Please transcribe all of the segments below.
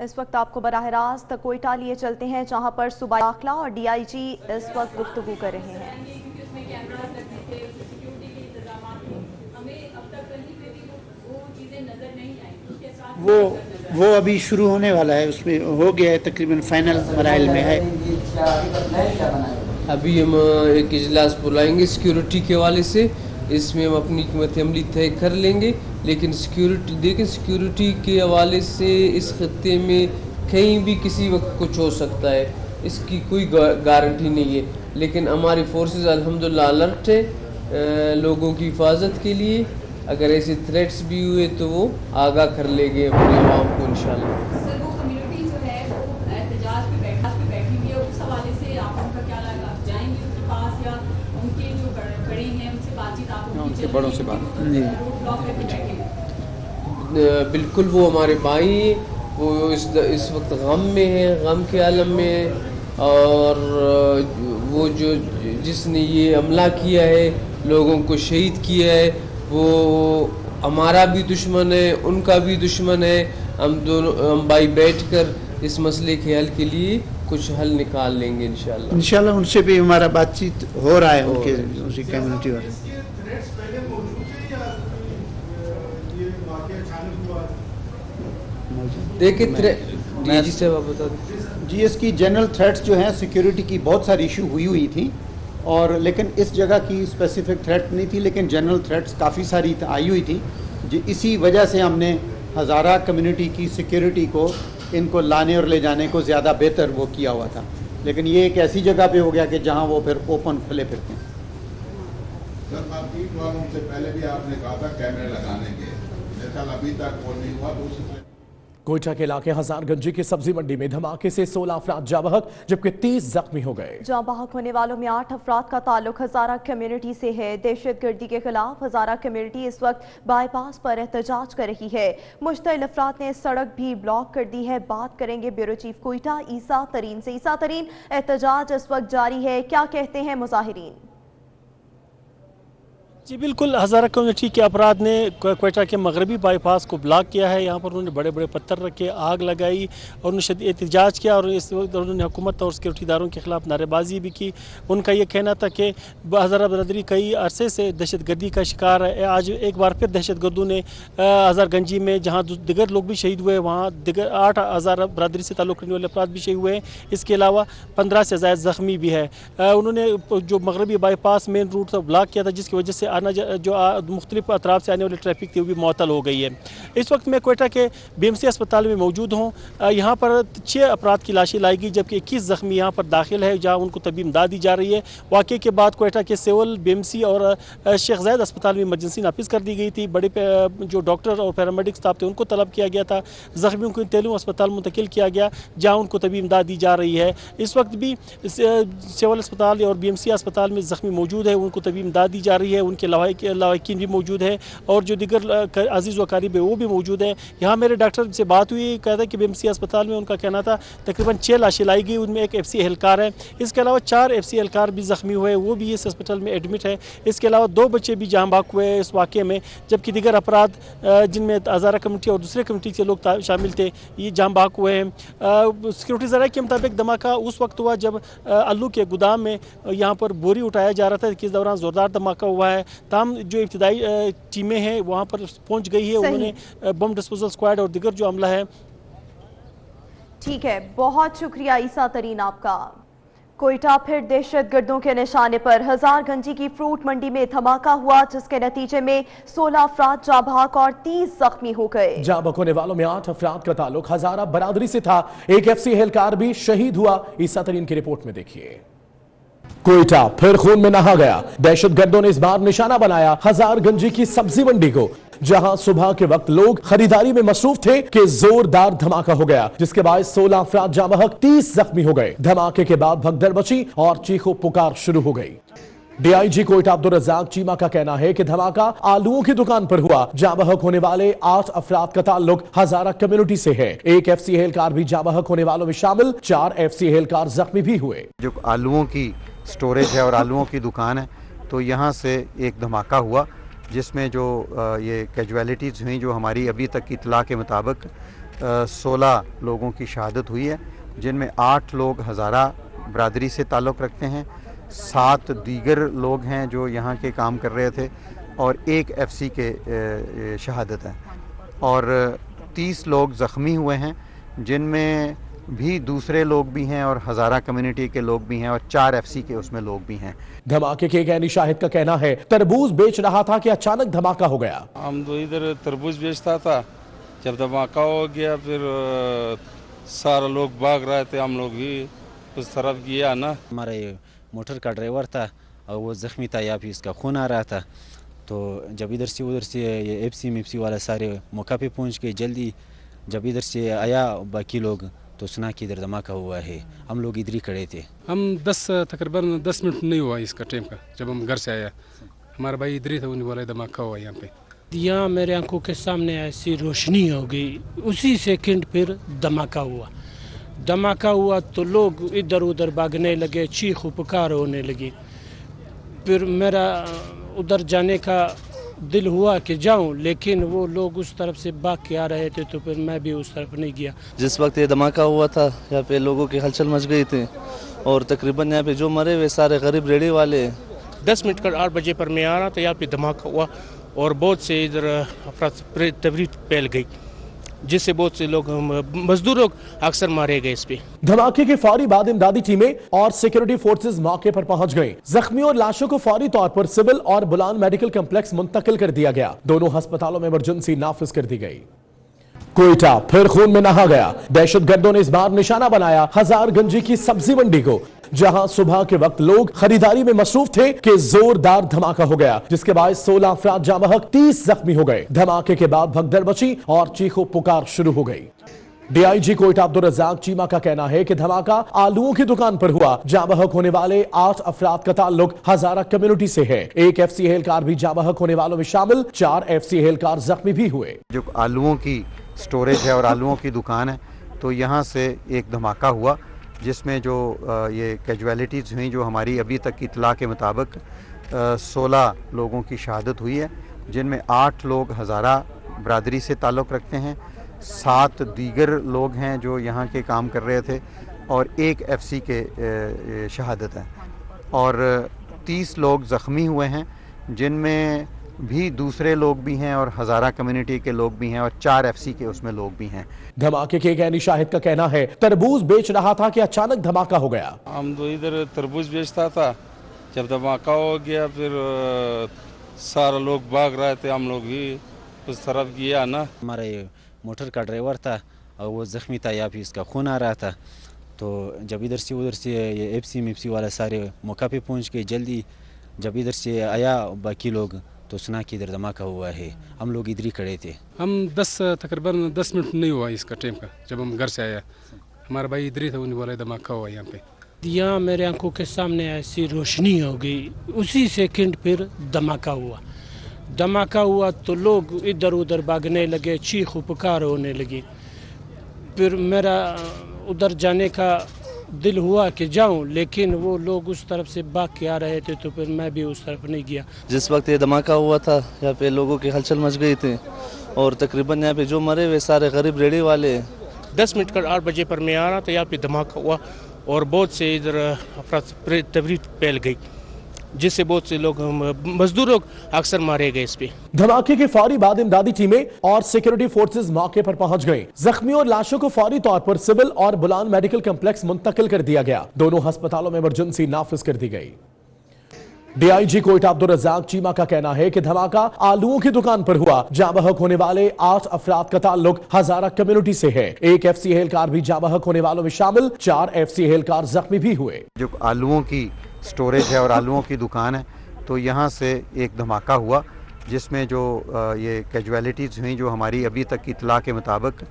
اس وقت آپ کو براہ راست کوئٹہ لیے چلتے ہیں جہاں پر صوبائی داخلہ اور ڈی آئی جی اس وقت گفتگو کر رہے ہیں۔ وہ ابھی شروع ہونے والا ہے، اس میں ہو گیا ہے، تقریباً فائنل مراحل میں ہے۔ ابھی ہم ایک اجلاس بلائیں گے سیکیورٹی کے حوالے سے، اس میں ہم اپنی حکمت عملی طے کر لیں گے، لیکن سیکیورٹی کے حوالے سے اس خطے میں کہیں بھی کسی وقت کچھ ہو سکتا ہے، اس کی کوئی گارنٹی نہیں ہے، لیکن ہماری فورسز الحمدللہ الرٹ ہے لوگوں کی حفاظت کے لیے۔ اگر ایسے تھریٹس بھی ہوئے تو وہ آگاہ کر لیں گے اپنے عوام کو انشاءاللہ۔ سر وہ کمیونٹی جو ہے وہ احتجاج پہ بیٹھی ہوئی ہے، اس حوالے سے آپ ان کا کیا لگا؟ آپ جائیں گے ان کے پاس یا ان کے جو بڑے ہیں ان سے بات چیت آپ ان کے بڑوں سے بات؟ روڈ بلاک کر کے بیٹھے؟ بالکل، وہ ہمارے بھائی ہیں، وہ اس وقت غم میں ہیں، غم کے عالم میں ہیں، اور وہ جس نے یہ حملہ کیا ہے، لوگوں کو شہید کیا ہے، وہ ہمارا بھی دشمن ہے، ان کا بھی دشمن ہے۔ ہم بھائی بیٹھ کر اس مسئلے کے حل کے لیے کچھ حل نکال لیں گے انشاءاللہ۔ انشاءاللہ ان سے بھی ہمارا بات چیت ہو رہا ہے، ان کے اسی کمیونٹی والے۔ دیکھیں جی صاحب آپ بتا دیں۔ جی اس کی جنرل تھریٹس جو ہیں سیکیورٹی کی بہت ساری ایشو ہوئی تھی، اور لیکن اس جگہ کی اسپیسیفک تھریٹ نہیں تھی، لیکن جنرل تھریٹس کافی ساری آئی ہوئی تھی، اسی وجہ سے ہم نے ہزارہ کمیونٹی کی سیکیورٹی کو ان کو لانے اور لے جانے کو زیادہ بہتر وہ کیا ہوا تھا، لیکن یہ ایک ایسی جگہ پہ ہو گیا کہ جہاں وہ پھر اوپن کھلے پھرتے ہیں۔ سر مارکیٹ والوں سے پہلے بھی آپ نے کہا تھا کیمرے لگانے کے، لیکن ابھی تک وہ نہیں ہوا، تو کوئٹہ کے علاقے ہزار گنجی کی سبزی منڈی میں دھماکے سے 16 افراد جاں بحق جبکہ 30 زخمی ہو گئے۔ جاں بحق ہونے والوں میں 8 افراد کا تعلق ہزارہ کمیونٹی سے ہے۔ دہشت گردی کے خلاف ہزارہ کمیونٹی اس وقت بائی پاس پر احتجاج کر رہی ہے۔ مشتعل افراد نے سڑک بھی بلاک کر دی ہے۔ بات کریں گے بیورو چیف کوئٹہ عیسیٰ ترین سے۔ عیسیٰ ترین، احتجاج اس وقت جاری ہے، کیا کہتے ہیں مظاہرین؟ جی بالکل، ہزارہ کمیونٹی کے افراد نے کوئٹہ کے مغربی بائی پاس کو بلاک کیا ہے۔ یہاں پر انہوں نے بڑے بڑے پتھر رکھے، آگ لگائی اور انہوں نے احتجاج کیا، اور اس وقت انہوں نے حکومت اور سیکورٹی داروں کے خلاف نعرے بازی بھی کی۔ ان کا یہ کہنا تھا کہ ہزارہ برادری کئی عرصے سے دہشت گردی کا شکار ہے۔ آج ایک بار پھر دہشت گردوں نے ہزار گنجی میں جہاں دیگر لوگ بھی شہید ہوئے، وہاں دیگر 8 ہزارہ برادری سے تعلق رکھنے والے افراد بھی شہید ہوئے ہیں۔ اس کے علاوہ 15 سے زائد زخمی بھی ہے۔ انہوں نے جو مغربی بائی پاس مین روٹ تھا بلاک کیا تھا، جس کی وجہ سے جو مختلف اطراف سے آنے والی ٹریفک تھی وہ بھی معطل ہو گئی ہے۔ اس وقت میں کوئٹہ کے بی ایم سی اسپتال میں موجود ہوں۔ یہاں پر 6 افراد کی لاشیں لائی گئی جبکہ 21 زخمی یہاں پر داخل ہے، جہاں ان کو طبی امداد دی جا رہی ہے۔ واقعے کے بعد کوئٹہ کے سول، بی ایم سی اور شیخ زاید اسپتال میں ایمرجنسی نافذ کر دی گئی تھی۔ بڑے جو ڈاکٹر اور پیرامیڈک اسٹاف تھے ان کو طلب کیا گیا تھا۔ زخمیوں کو تیلوں اسپتال منتقل کیا گیا جہاں ان کو طبی امداد دی جا رہی ہے۔ اس وقت بھی سول اسپتال اور بی ایم سی اسپتال میں زخمی موجود ہے، ان کو طبی امداد دی جا رہی ہے۔ ان کے لواحقین بھی موجود ہے اور جو دیگر عزیز و اقارب ہے وہ بھی موجود ہیں۔ یہاں میرے ڈاکٹر سے بات ہوئی، کہا تھا کہ بی ایم سی اسپتال میں ان کا کہنا تھا تقریباً 6 لاشیں لائی گئی، ان میں ایک ایف سی اہلکار ہے۔ اس کے علاوہ 4 ایف سی اہلکار بھی زخمی ہوئے، وہ بھی اس اسپتال میں ایڈمٹ ہے۔ اس کے علاوہ 2 بچے بھی جاں بحق ہوئے اس واقعے میں، جبکہ دیگر افراد جن میں ہزارہ کمیونٹی اور دوسرے کمیونٹی کے لوگ شامل تھے یہ جاں بحق ہوئے ہیں۔ سیکورٹی ذرائع کے مطابق دھماکہ اس وقت ہوا جب آلو کے گودام میں یہاں پر بوری اٹھایا جا رہا تھا، اس دوران زوردار دھماکہ ہوا ہے۔ تاہم جو ابتدائی ٹیمیں ہیں وہاں پر پہنچ گئی ہے، انہوں نے بم ڈسپوزل اسکواڈ اور دیگر جو عملہ ہے۔ ٹھیک ہے، بہت شکریہ عیسیٰ ترین آپ کا۔ کوئٹہ پھر دہشت گردوں کے نشانے پر۔ ہزار گنجی کی فروٹ منڈی میں دھماکہ ہوا جس کے نتیجے میں 16 افراد جاں بحق اور 30 زخمی ہو گئے۔ جاں بحق ہونے والوں میں 8 افراد کا تعلق ہزارہ برادری سے تھا۔ ایک ایف سی اہلکار بھی شہید ہوا۔ عیسیٰ ترین کی رپورٹ میں دیکھیے۔ کوئٹہ پھر خون میں نہا گیا۔ دہشت گردوں نے اس بار نشانہ بنایا ہزار گنجی کی سبزی منڈی کو، جہاں صبح کے وقت لوگ خریداری میں مصروف تھے کہ زوردار دھماکہ ہو گیا جس کے باعث 16 افراد جاں بحق، 30 زخمی ہو گئے۔ دھماکے کے بعد بھگدڑ مچی اور چیخو پکار شروع ہو گئی۔ ڈی آئی جی کوئٹہ عبدالرزاق چیمہ کا کہنا ہے کہ دھماکہ آلووں کی دکان پر ہوا۔ جاں بحق ہونے والے 8 افراد کا تعلق ہزارہ کمیونٹی سے ہے۔ ایک ایف سی اہلکار بھی جاں بحق ہونے والوں میں شامل، 4 ایف سی اہلکار زخمی بھی ہوئے۔ جو آلووں کی سٹوریج ہے اور آلووں کی دکان ہے، تو یہاں سے ایک دھماکہ ہوا جس میں جو یہ کیجویلٹیز ہوئیں، جو ہماری ابھی تک کی اطلاع کے مطابق 16 लोगों की शहादत हुई है, जिनमें 8 लोग हज़ारा बरादरी से ताल्लुक़ रखते हैं, 7 दीगर लोग हैं जो यहाँ के काम कर रहे थे और 1 FC के शहादत है और 30 लोग ज़ख्मी हुए हैं, जिनमें भी दूसरे लोग भी हैं और हज़ारा कम्युनिटी के लोग भी हैं और 4 FC के उसमें लोग भी हैं। धमाके के गैनी शाहिद का कहना है तरबूज बेच रहा था कि अचानक धमाका हो गया। हम तो इधर तरबूज बेचता था, जब धमाका हो गया फिर सारे लोग भाग रहे थे, हम लोग भी उस तरफ गया ना। हमारा ये मोटर का ड्राइवर था और वो ज़ख्मी था, या फिर इसका खून आ रहा था, तो जब इधर से उधर से ये FC वाला सारे मौका पे पहुंच गए जल्दी। जब इधर से आया बाकी लोग तो सुना कि इधर धमाका हुआ है, हम लोग इधर ही खड़े थे। हम तकरीबन 10 मिनट नहीं हुआ इसका टाइम का, जब हम घर से आया हमारा भाई इधर ही था, उन्हें बोला धमाका हुआ यहाँ पे। यहाँ मेरे आंखों के सामने ऐसी रोशनी हो गई, उसी सेकंड फिर धमाका हुआ। धमाका हुआ तो लोग इधर उधर भागने लगे, चीख पुकार होने लगी। फिर मेरा उधर जाने का दिल हुआ कि जाऊं, लेकिन वो लोग उस तरफ से भाग के आ रहे थे, तो फिर मैं भी उस तरफ नहीं गया। जिस वक्त ये धमाका हुआ था यहाँ पे लोगों की हलचल मच गई थी और तकरीबन यहाँ पे जो मरे हुए सारे गरीब रेडी वाले। 10 मिनट कर 8 बजे पर मैं आ रहा था, यहाँ पे धमाका हुआ और बहुत से इधर अफरा तफरी फैल गई, जिससे बहुत से लोग मजदूर लोग अक्सर मारे गए इस पे। धमाके के फौरी बाद इमदादी टीमें और सिक्योरिटी फोर्सेस मौके पर पहुंच गई। जख्मियों और लाशों को फौरी तौर पर सिविल और बुलान मेडिकल कम्प्लेक्स मुंतकिल कर दिया गया। दोनों अस्पतालों में इमरजेंसी नाफिज कर दी गई। कोयटा फिर खून में नहा गया। दहशतगर्दों ने इस बार निशाना बनाया हजारगंजी की सब्जी मंडी को, जहां सुबह के वक्त लोग खरीदारी में मसरूफ थे कि जोरदार धमाका हो गया, जिसके बाद 16 अफराद जाँ बहक 30 जख्मी हो गए। धमाके के बाद भगदड़ मची और चीखो पुकार शुरू हो गई। DIG कोयटा अब्दुल रज़ाक चीमा का कहना है कि धमाका आलूओं की दुकान पर हुआ। जाँ बहक होने वाले 8 अफराद का ताल्लुक हजारा कम्युनिटी से है। 1 FC एहलकार भी जाँ बहक होने वालों में शामिल, 4 FC एहलकार जख्मी भी हुए। जो आलूओं की स्टोरेज है और आलूओं की दुकान है, तो यहाँ से एक धमाका हुआ, जिसमें जो ये कैजुअलिटीज़ हुई, जो हमारी अभी तक की इतला के मुताबिक 16 लोगों की शहादत हुई है, जिनमें 8 लोग हज़ारा बरादरी से ताल्लुक़ रखते हैं, 7 दीगर लोग हैं जो यहाँ के काम कर रहे थे और 1 FC के शहादत है और 30 लोग ज़ख्मी हुए हैं, जिनमें भी दूसरे लोग भी हैं और हज़ारा कम्युनिटी के लोग भी हैं और 4 FC के उसमें लोग भी हैं। धमाके के गैनी शाहिद का कहना है तरबूज बेच रहा था कि अचानक धमाका हो गया। हम तो इधर तरबूज बेचता था, जब धमाका हो गया फिर सारे लोग भाग रहे थे, हम लोग भी उस तरफ गया ना। हमारा ये मोटर का ड्राइवर था और वो ज़ख्मी था, या फिर इसका खून आ रहा था, तो जब इधर से उधर से ये FC वाला सारे मौका पे पहुंच गए जल्दी। जब इधर से आया बाकी लोग तो सुना कि इधर धमाका हुआ है, हम लोग इधर ही खड़े थे। हम तकरीबन 10 मिनट नहीं हुआ इसका टाइम का, जब हम घर से आया हमारा भाई इधर ही था, उन्हें बोला धमाका हुआ यहाँ पे। यहाँ मेरे आंखों के सामने ऐसी रोशनी हो गई, उसी सेकंड फिर धमाका हुआ। धमाका हुआ तो लोग इधर उधर भागने लगे, चीख पुकार होने लगी। फिर मेरा उधर जाने का दिल हुआ कि जाऊं, लेकिन वो लोग उस तरफ से भाग के आ रहे थे, तो फिर मैं भी उस तरफ नहीं गया। जिस वक्त ये धमाका हुआ था यहाँ पे लोगों की हलचल मच गई थी और तकरीबन यहाँ पे जो मरे हुए सारे गरीब रेडी वाले। 10 मिनट कर 8 बजे पर मैं आ रहा था, यहाँ पे धमाका हुआ और बहुत से इधर अफरा तफरी फैल गई, जिससे बहुत से लोग मजदूर लोग अक्सर मारे गए इस पे। धमाके के फौरी बाद इमदादी टीमें और सिक्योरिटी फोर्सेस मौके पर पहुंच गई। जख्मियों और लाशों को फौरी तौर पर सिविल और बुलान मेडिकल कम्प्लेक्स मुंतकिल कर दिया गया। दोनों अस्पतालों में इमरजेंसी नाफिज कर दी गई। DIG कोयटा अब्दुल रज़ाक चीमा का कहना है कि धमाका आलूओं की दुकान पर हुआ। जाँ बहक होने वाले 8 अफराद का ताल्लुक हजारा कम्युनिटी से है। 1 FC एहलकार भी जाँ बहक होने वालों में शामिल, 4 FC एहलकार जख्मी भी हुए। जो आलूओं की स्टोरेज है और आलूओं की दुकान है, तो यहाँ से एक धमाका हुआ, जिसमें जो ये कैजुअलिटीज़ हुई, जो हमारी अभी तक की इतला के मुताबिक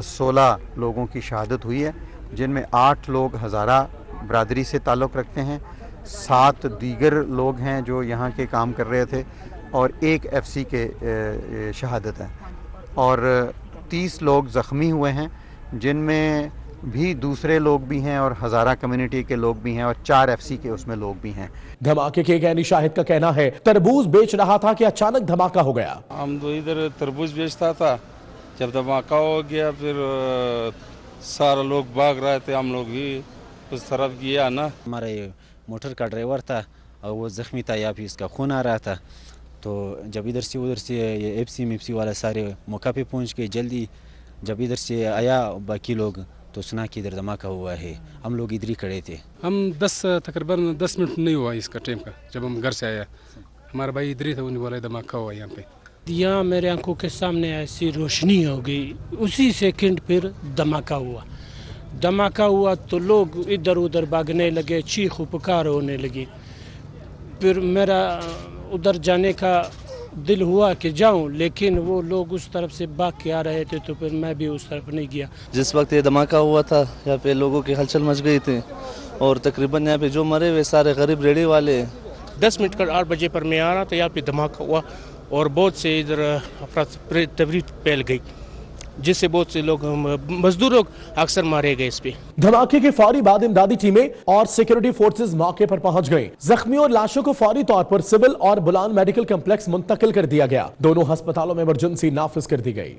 16 लोगों की शहादत हुई है, जिनमें 8 लोग हज़ारा बरादरी से ताल्लुक़ रखते हैं, 7 दीगर लोग हैं जो यहाँ के काम कर रहे थे और 1 FC के शहादत है और 30 लोग ज़ख्मी हुए हैं, जिनमें भी दूसरे लोग भी हैं और हज़ारा कम्युनिटी के लोग भी हैं और 4 FC के उसमें लोग भी हैं। धमाके के गैनी शाहिद का कहना है तरबूज बेच रहा था कि अचानक धमाका हो गया। हम तो इधर तरबूज बेचता था, जब धमाका हो गया फिर सारे लोग भाग रहे थे, हम लोग भी उस तरफ गया ना। हमारा ये मोटर का ड्राइवर था और वो ज़ख्मी था, या फिर इसका खून आ रहा था। तो जब इधर से उधर से ये एफसी वाले सारे मौका पे पहुंच गए जल्दी। जब इधर से आया बाकी लोग तो सुना कि इधर धमाका हुआ है, हम लोग इधर ही खड़े थे। हम तकरीबन 10 मिनट नहीं हुआ इसका टाइम का, जब हम घर से आया हमारा भाई इधर ही था, उन्हें बोला धमाका हुआ यहाँ पे। यहाँ मेरे आंखों के सामने ऐसी रोशनी हो गई, उसी सेकंड फिर धमाका हुआ। धमाका हुआ तो लोग इधर उधर भागने लगे, चीख पुकार होने लगी। फिर मेरा उधर जाने का दिल हुआ कि जाऊं, लेकिन वो लोग उस तरफ से भाग के आ रहे थे, तो फिर मैं भी उस तरफ नहीं गया। जिस वक्त ये धमाका हुआ था यहाँ पे लोगों की हलचल मच गई थी और तकरीबन यहाँ पे जो मरे हुए सारे गरीब रेडी वाले। 10 मिनट का 8 बजे पर मैं आ रहा था, यहाँ पे धमाका हुआ और बहुत से इधर अफरा तफरी फैल गई, जिससे बहुत से लोग मजदूर लोग अक्सर मारे गए इस पे। धमाके के फौरी बाद इमदादी टीमें और सिक्योरिटी फोर्सेस मौके पर पहुंच गईं। जख्मियों और लाशों को फौरी तौर पर सिविल और बुलान मेडिकल कॉम्प्लेक्स मुंतकिल कर दिया गया। दोनों अस्पतालों में इमरजेंसी नाफिज कर दी गई।